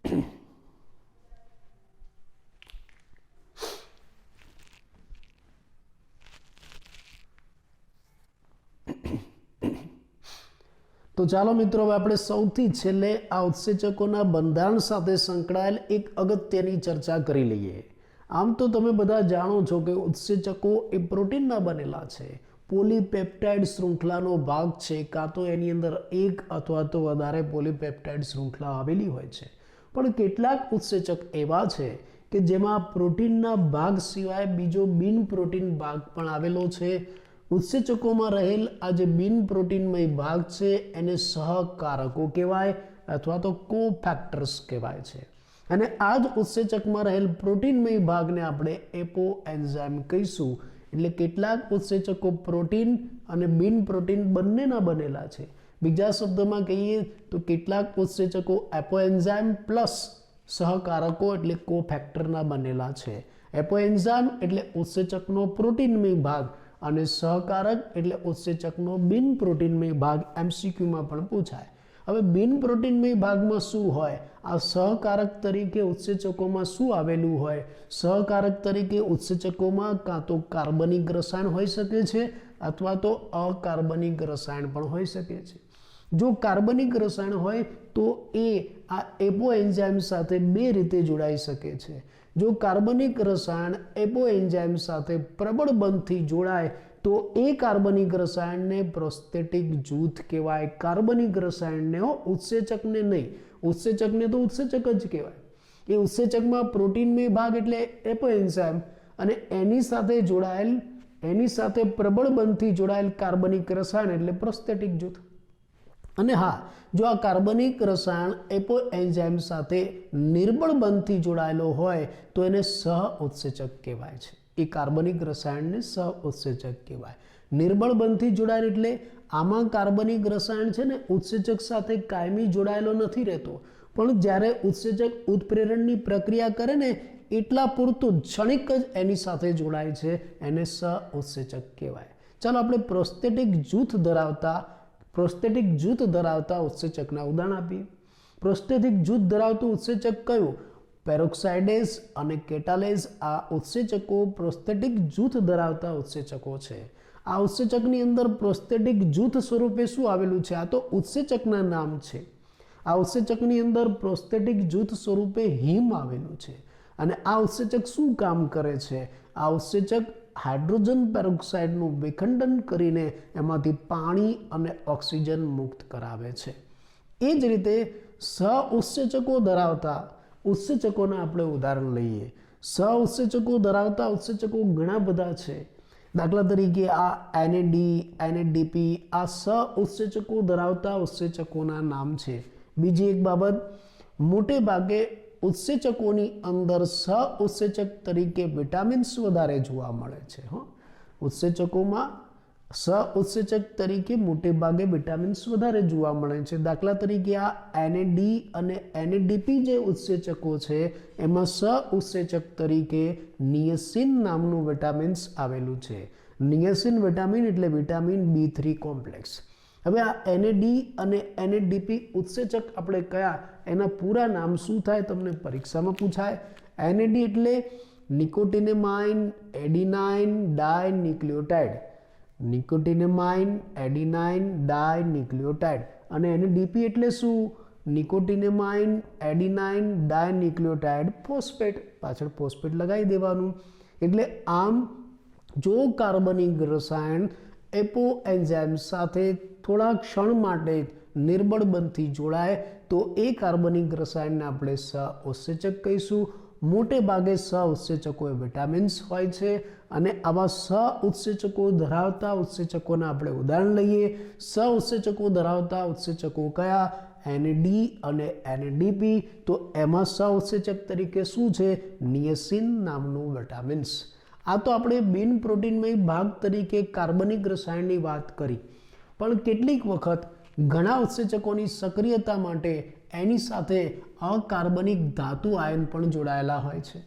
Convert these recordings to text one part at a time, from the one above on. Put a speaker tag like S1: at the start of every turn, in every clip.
S1: તો ચાલો મિત્રો, હવે આપણે સૌથી છેલ્લે આ ઉત્સેચકોના બંધારણ સાથે સંકળાયેલ એક અગત્યની ચર્ચા કરી લઈએ. આમ તો તમે બધા જાણો છો કે ઉત્સેચકો એ પ્રોટીનના બનેલા છે, પોલીપેપ્ટાઇડ શૃંખલાનો ભાગ છે, કાં તો એની અંદર એક અથવા તો વધારે પોલીપેપ્ટાઇડ શૃંખલા આવેલી હોય છે. પણ કેટલાક ઉત્સેચક એવા છે કે જેમાં પ્રોટીનના ભાગ સિવાય બીજો બિન પ્રોટીન ભાગ પણ આવેલો છે. ઉત્સેચકોમાં રહેલ આ જે બિન પ્રોટીનમય ભાગ છે એને સહકારકો કહેવાય અથવા તો કોફેક્ટર્સ કહેવાય છે. અને આ જ ઉત્સેચકમાં રહેલ પ્રોટીનમય ભાગને આપણે એપો એન્ઝાઇમ કહીશું. એટલે કેટલાક ઉત્સેચકો પ્રોટીન અને બિન પ્રોટીન બંનેના બનેલા છે. બીજા શબ્દોમાં કહીએ તો કેટલાક ઉત્સેચકો એપો એન્ઝાઇમ પ્લસ સહકારકો એટલે કોફેક્ટરના બનેલા છે. એપો એન્ઝાઇમ એટલે ઉત્સેચકનો પ્રોટીનમય ભાગ અને સહકારક એટલે ઉત્સેચકનો બિન પ્રોટીનમય ભાગ. MCQમાં પણ પૂછાય. હવે બિન પ્રોટીનમય ભાગમાં શું હોય? આ સહકારક તરીકે ઉત્સેચકોમાં શું આવેલું હોય? સહકારક તરીકે ઉત્સેચકોમાં કાં તો કાર્બનિક રસાયણ હોઈ શકે છે અથવા તો અકાર્બનિક રસાયણ પણ હોઈ શકે છે. જો કાર્બનિક રસાયણ હોય તો એ આ એપો એન્ઝાઇમ સાથે બે રીતે જોડાઈ શકે છે. જો કાર્બનિક રસાયણ એપો એન્ઝાઇમ સાથે પ્રબળ બંધથી જોડાય તો એ કાર્બનિક રસાયણને પ્રોસ્થેટિક જૂથ કહેવાય. કાર્બનિક રસાયણને, ઉત્સેચકને નહીં. ઉત્સેચકને તો ઉત્સેચક જ કહેવાય. એ ઉત્સેચકમાં પ્રોટીનમય ભાગ એટલે એપો એન્ઝાઇમ અને એની સાથે પ્રબળ બંધથી જોડાયેલ કાર્બનિક રસાયણ એટલે પ્રોસ્થેટિક જૂથ. અને હા, જો આ કાર્બનિક રસાયણ એપો એન્ઝાઇમ સાથે નિર્બળ બંધથી જોડાયેલો હોય તો એને સહ ઉત્સેચક કહેવાય છે. એ કાર્બનિક રસાયણને સહ ઉત્સેચક કહેવાય. નિર્બળ બંધથી જોડાયેલ એટલે આમાં કાર્બનિક રસાયણ છે ને ઉત્સેચક સાથે કાયમી જોડાયેલો નથી રહેતો, પણ જ્યારે ઉત્સેચક ઉત્પ્રેરણની પ્રક્રિયા કરે ને એટલા પૂરતું ક્ષણિક જ એની સાથે જોડાય છે, એને સહ ઉત્સેચક કહેવાય. ચાલો આપણે પ્રોસ્થેટિક જૂથ ધરાવતા ઉત્સેચકના ઉદાહરણ આપીએ. પ્રોસ્થેટિક જૂથ ધરાવતું ઉત્સેચક કયું? પેરોક્સાઇડેઝ અને કેટાલેઝ આ ઉત્સેચકો પ્રોસ્થેટિક જૂથ ધરાવતા ઉત્સેચકો છે. આ ઉત્સેચકની અંદર પ્રોસ્થેટિક જૂથ સ્વરૂપે શું આવેલું છે? આ તો ઉત્સેચકના નામ છે. આ ઉત્સેચકની અંદર પ્રોસ્થેટિક જૂથ સ્વરૂપે હિમ આવેલું છે. અને આ ઉત્સેચક શું કામ કરે છે? આ ઉત્સેચક હાઇડ્રોજન પેરોક્સાઇડનું વિખંડન કરીને એમાંથી પાણી અને ઓક્સિજન મુક્ત કરાવે છે. એ જ રીતે સહ ઉત્સેચકો ધરાવતા ઉત્સેચકોના આપણે ઉદાહરણ લઈએ. સહ ઉત્સેચકો ધરાવતા ઉત્સેચકો ઘણા બધા છે. દાખલા તરીકે આ NAD, NADP આ સહ ઉત્સેચકો ધરાવતા ઉત્સેચકોના નામ છે. બીજી એક બાબત, મોટે ભાગે ઉત્સેચકોની અંદર સહ ઉત્સેચક તરીકે વિટામિન્સ વધારે જોવા મળે છે. ઉત્સેચકોમાં સહ ઉત્સેચક તરીકે મોટે ભાગે વિટામિન્સ વધારે જોવા મળે છે. દાખલા તરીકે આ NAD અને NADP જે ઉત્સેચકો છે એમાં સહ ઉત્સેચક તરીકે નિયસિન નામનું વિટામિન્સ આવેલું છે. નિયસિન વિટામિન એટલે વિટામિન B3 કોમ્પ્લેક્સ. હવે આ NAD અને NADP ઉત્સેચક આપણે કયા, એના પૂરા નામ શું થાય તમને પરીક્ષામાં પૂછાય. NAD એટલે નિકોટિનેમાઇન એડિનાઇન ડાયન્યુક્લિયોટાઇડ. નિકોટિનેમાઇન એડિનાઇન ડાયન્યુક્લિયોટાઇડ. અને NADP એટલે શું? નિકોટિનેમાઇન એડિનાઇન ડાયન્યુક્લિયોટાઇડ ફોસ્ફેટ. પાછળ ફોસ્ફેટ લગાવી દેવાનું. એટલે આમ જો કાર્બનિક રસાયણ એપો એન્ઝાઇમ સાથે થોડા ક્ષણ માટે નિર્બળ બંધથી જોડાય તો એ કાર્બનિક રસાયણને આપણે સહ ઉત્સેચક કહીશું. મોટે ભાગે સહ ઉત્સેચકો એ વિટામિન્સ હોય છે. અને આવા સહ ઉત્સેચકો ધરાવતા ઉત્સેચકોના આપણે ઉદાહરણ લઈએ. સહ ઉત્સેચકો ધરાવતા ઉત્સેચકો કયા? NAD અને NADP. તો એમાં સહ ઉત્સેચક તરીકે શું છે? નિયસિન નામનું વિટામિન્સ. આ તો આપણે બિન પ્રોટીનમય ભાગ તરીકે કાર્બનિક રસાયણની વાત કરી. પણ કેટલીક વખત ઘણા ઉત્સેચકોની સક્રિયતા માટે એની સાથે અકાર્બનિક ધાતુ આયન પણ જોડાયેલા હોય છે.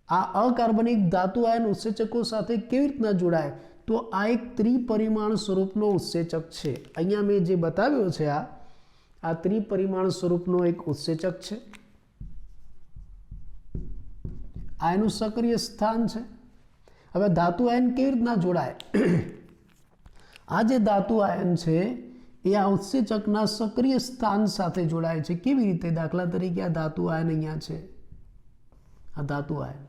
S1: આ અકાર્બનિક ધાતુ આયન ઉત્સેચકો સાથે કેવી રીતના જોડાય? તો આ એક ત્રિપરિમાણ સ્વરૂપનો ઉત્સેચક છે. અહીંયા મેં જે બતાવ્યો છે આ ત્રિપરિમાણ સ્વરૂપનો એક ઉત્સેચક છે. આ એનું સક્રિય સ્થાન છે. હવે ધાતુ આયન કેવી રીતના જોડાય? આ જે ધાતુ આયન છે એ આ ઉત્સેચકના સક્રિય સ્થાન સાથે જોડાય છે. કેવી રીતે? દાખલા તરીકે આ ધાતુ આયન અહીંયા છે, આ ધાતુ આયન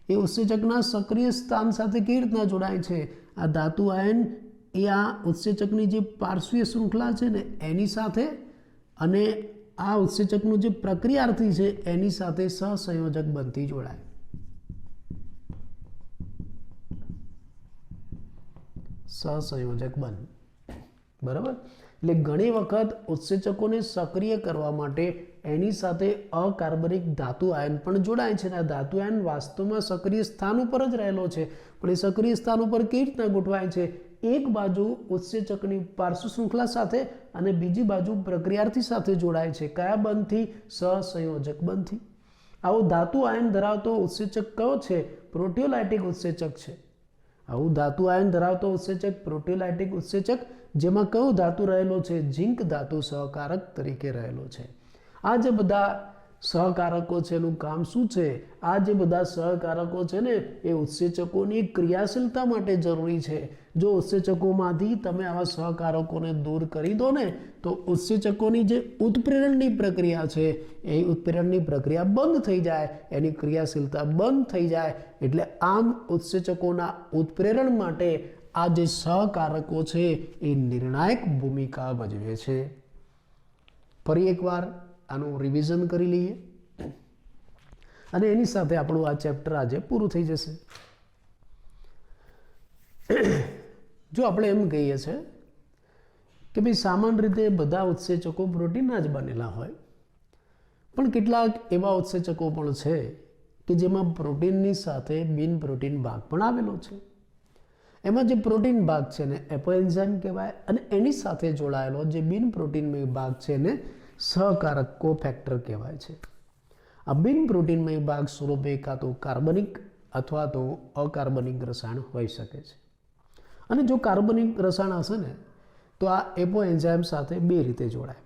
S1: એ ઉત્સેચકના સક્રિય સ્થાન સાથે કેવી રીતના જોડાય છે? આ ધાતુ આયન એ આ ઉત્સેચકની જે પાર્શ્વીય શૃંખલા છે ને એની સાથે અને આ ઉત્સેચકનું જે પ્રક્રિયાર્થી છે એની સાથે સહસંયોજક બનતી જોડાય. સહસંયોજક બન, બરાબર. એટલે ઘણી વખત ઉત્સેચકોને સક્રિય કરવા માટે એની સાથે અકાર્બનિક ધાતુ આયન પણ જોડાય છે. આ ધાતુ આયન વાસ્તવમાં સક્રિય સ્થાન ઉપર જ રહેલો છે, પણ એ સક્રિય સ્થાન ઉપર કેવી રીતના ગોઠવાય છે? એક બાજુ ઉત્સેચકની પાર્શ્વ શૃંખલા સાથે અને બીજી બાજુ પ્રક્રિયાર્થી સાથે જોડાય છે. કયા બંધથી? સહસંયોજક બંધથી. આવું ધાતુ આયન ધરાવતો ઉત્સેચક કયો છે? પ્રોટીયોલાઇટિક ઉત્સેચક છે. આવું ધાતુ આયન ધરાવતો ઉત્સેચક પ્રોટીયોલાઇટિક ઉત્સેચક, જેમાં કયો ધાતુ રહેલો છે? ઝિંક ધાતુ સહકારક તરીકે રહેલો છે. આ જે બધા સહકારકો છે એનું કામ શું છે? આ જે બધા સહકારકો છે ને એ ઉત્સેચકોની ક્રિયાશીલતા માટે જરૂરી છે. જો ઉત્સેચકોમાંથી તમે આવા સહકારકોને દૂર કરી દો ને તો ઉત્સેચકોની જે ઉત્પ્રેરણની પ્રક્રિયા છે એ ઉત્પ્રેરણની પ્રક્રિયા બંધ થઈ જાય, એની ક્રિયાશીલતા બંધ થઈ જાય. એટલે આમ ઉત્સેચકોના ઉત્પ્રેરણ માટે આ જે સહકારકો છે એ નિર્ણાયક ભૂમિકા ભજવે છે. ફરી એકવાર આનું રિવિઝન કરી લઈએ અને એની સાથે આપણું આ ચેપ્ટર આજે પૂરું થઈ જશે. જો આપણે એમ કહીએ છે કે ભાઈ સામાન્ય રીતે બધા ઉત્સેચકો પ્રોટીનના જ બનેલા હોય, પણ કેટલાક એવા ઉત્સેચકો પણ છે કે જેમાં પ્રોટીનની સાથે બિન પ્રોટીન ભાગ પણ આવેલો છે. એમાં જે પ્રોટીન ભાગ છે ને એપોએન્ઝાઇમ કહેવાય, અને એની સાથે જોડાયેલો જે બિન પ્રોટીનમય ભાગ છે ને સહકારક કોફેક્ટર કહેવાય છે. આ બિન પ્રોટીનમય ભાગ સ્વરૂપે કાં તો કાર્બનિક અથવા તો અકાર્બનિક રસાયણ હોઈ શકે છે. અને જો કાર્બનિક રસાયણ હશે ને તો આ એપોએન્ઝાઇમ સાથે બે રીતે જોડાય.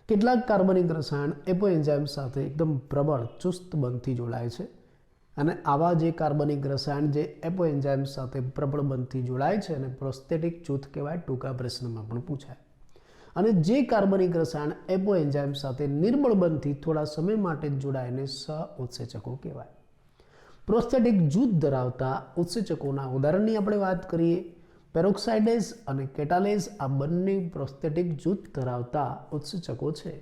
S1: કેટલાક કાર્બનિક રસાયણ એપોએન્ઝાઇમ સાથે એકદમ પ્રબળ ચુસ્ત બંધથી જોડાય છે, અને આવા જે કાર્બનિક રસાયણ જે એપોએન્ઝાઇમ સાથે પ્રબળ બંધથી જોડાય છે અને પ્રોસ્થેટિક જૂથ કહેવાય, ટૂંકા પ્રશ્નમાં પણ પૂછાય. અને જે કાર્બનિક રસાયણ એપોએન્ઝાઇમ સાથે નિર્બળ બંધથી થોડા સમય માટે જ જોડાઈને સહઉત્સેચકો કહેવાય. પ્રોસ્થેટિક જૂથ ધરાવતા ઉત્સેચકોના ઉદાહરણની આપણે વાત કરીએ. પેરોક્સાઇડેઝ અને કેટાલેઝ આ બંને પ્રોસ્થેટિક જૂથ ધરાવતા ઉત્સેચકો છે.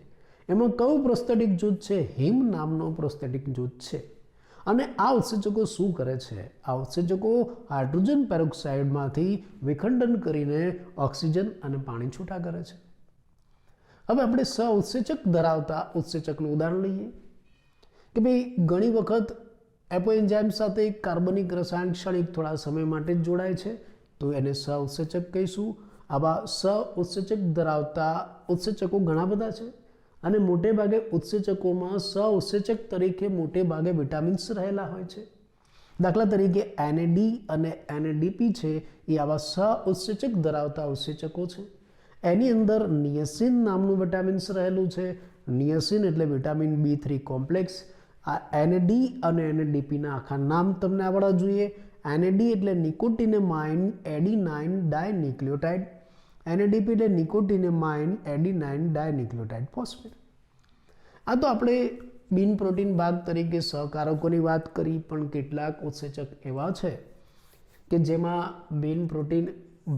S1: એમાં કયું પ્રોસ્થેટિક જૂથ છે? હિમ નામનો પ્રોસ્થેટિક જૂથ છે. અને આ ઉત્સેચકો શું કરે છે? આ ઉત્સેચકો હાઇડ્રોજન પેરોક્સાઇડમાંથી વિખંડન કરીને ઓક્સિજન અને પાણી છૂટા કરે છે. હવે આપણે સહઉત્સેચક ધરાવતા ઉત્સેચકનું ઉદાહરણ લઈએ કે ભાઈ ઘણી વખત એપોએન્ઝાઇમ સાથે કાર્બનિક રસાયણ ક્ષણિક થોડા સમય માટે જ જોડાય છે, તો એને સહઉત્સેચક કહીશું. આવા સહઉત્સેચક ધરાવતા ઉત્સેચકો ઘણા બધા છે, અને મોટે ભાગે ઉત્સેચકોમાં સહઉત્સેચક તરીકે મોટે ભાગે વિટામિન્સ રહેલા હોય છે. દાખલા તરીકે NAD અને NADP છે એ આવા સહઉત્સેચક ધરાવતા ઉત્સેચકો છે. એની અંદર નિયસિન નામનું વિટામિન્સ રહેલું છે. નિયસિન એટલે વિટામિન B3 કોમ્પ્લેક્સ. આ NAD અને NADPના આખા નામ તમને આવડવા જોઈએ. NAD એટલે નિકોટિનેમાઇન એડિનાઇન ડાયન્યુક્લિયોટાઇડ, NADP એટલે નિકોટિનેમાઇન એડિનાઇન ડાયન્યુક્લિયોટાઇડ ફોસ્ફેટ. આ તો આપણે બિન પ્રોટીન ભાગ તરીકે સહકારકોની વાત કરી, પણ કેટલાક ઉત્સેચક એવા છે કે જેમાં બિન પ્રોટીન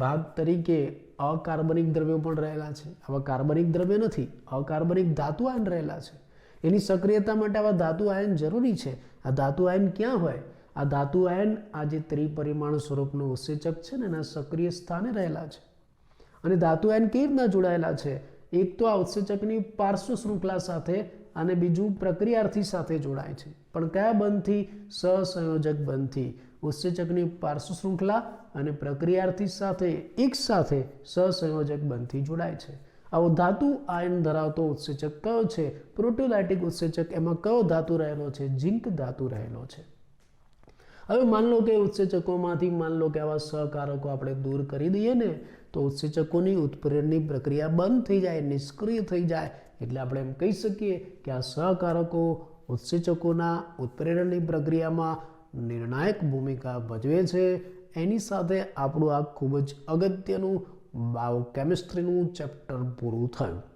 S1: ભાગ તરીકે અકાર્બનિક દ્રવ્યો પણ રહેલા છે. આવા કાર્બનિક દ્રવ્ય નથી, અકાર્બનિક ધાતુ આયન રહેલા છે. એની સક્રિયતા માટે આવા ધાતુ આયન જરૂરી છે. આ ધાતુ આયન ક્યાં હોય? આ ધાતુ આયન આ જે ત્રિપરિમાણ સ્વરૂપનું ઉત્સેચક છે ને એના સક્રિય સ્થાને રહેલા છે. અને ધાતુ આયન કેવી રીતના જોડાયેલા છે? એક તો આ ઉત્સેચકની પાર્શ્વ શૃંખલા સાથે અને બીજું પ્રક્રિયાર્થી સાથે જોડાય છે. પણ કયા બંધથી? સહસંયોજક બંધથી. ઉત્સેચકની પાર્શ્વ શૃંખલા અને પ્રક્રિયાર્થી સાથે એક સાથે સહસંયોજક બંધથી જોડાય છે. આવો ધાતુ આયન ધરાવતો ઉત્સેચક કયો છે? પ્રોટીયોલાઇટિક ઉત્સેચક. એમાં કયો ધાતુ રહેલો છે? ઝિંક ધાતુ રહેલો છે. હવે માન લો કે ઉત્સેચકોમાંથી માન લો કે આવા સહકારકો આપણે દૂર કરી દઈએ ને તો ઉત્સેચકોની ઉત્પ્રેરણની પ્રક્રિયા બંધ થઈ જાય, નિષ્ક્રિય થઈ જાય. એટલે આપણે એમ કહી શકીએ કે આ સહકારકો ઉત્સેચકોના ઉત્પ્રેરણની પ્રક્રિયામાં નિર્ણાયક ભૂમિકા ભજવે છે. એની સાથે આપણું આ ખૂબ જ અગત્યનું બાયોકેમિસ્ટ્રીનું ચેપ્ટર પૂરું થયું.